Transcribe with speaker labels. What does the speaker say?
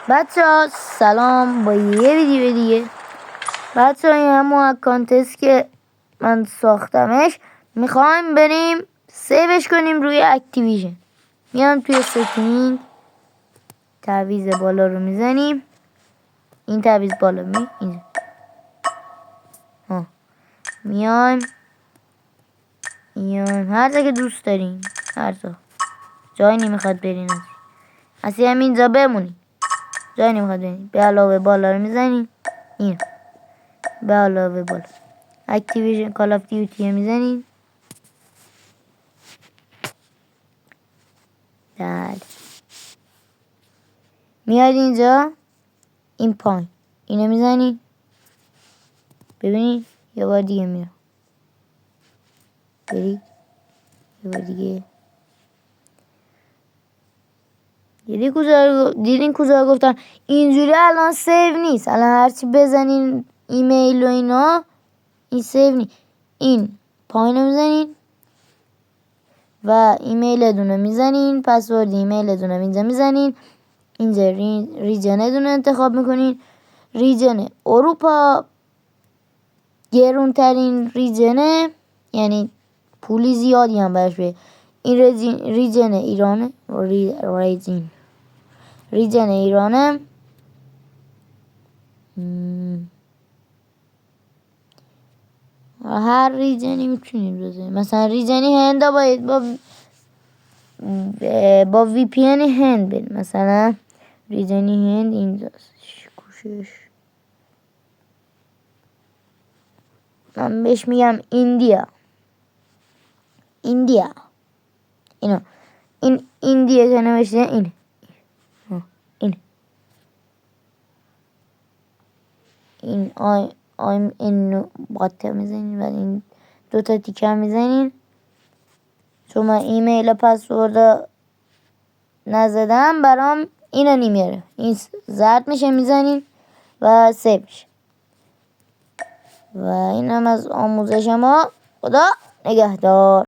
Speaker 1: بچه ها سلام با یه ویدیو دیگه. بچه ها این همون اکانت است که من ساختمش. میخوایم بریم سیوش کنیم روی اکتیویژن. میام توی ستینگ، تعویض بالا رو میزنیم. این تعویض بالا میایم هر جا که دوست داریم، هر جا جایی نمیخواد برین اصلا همینجا بمونیم، جایی نمیخواد برین. به علاوه بالا رو میزنیم، این به علاوه بالا اکتیویژن کال آف دیوتی میزنیم. بله میاد اینجا، این پایین اینو میزنید. ببینید یه بار دیگه میاد، برید یه بار دیگه. دیدین کجا گفتم اینجوری الان سیو نیست. الان هرچی بزنین ایمیل و اینا این سیو نیست. این پایین رو میزنین و ایمیل دونه میزنین، پسورد ایمیل دونه اینجا میزنین. اینجا ریجن دونه انتخاب میکنین. ریجن اروپا گرون ترین ریجنه، یعنی پولی زیادی هم برش بده. این ریجن ایرانه. ریجن ایرانه. هر ریجنی میتونیم بزنیم. مثلا ریجنی هند باید با وی پی ان هند بریم. مثلا ریجنی هند اینجاست. کوشش من بهش میگم ایندیا. اینا این ایندیا که نوشته این این باته میزنین و این دوتا تیکه میزنین. چون من ایمیل پسورد نزدم برام اینو نمیاره، این زرد میشه میزنین و سیو میشه. و اینم از آموزش ما. خدا نگهدار.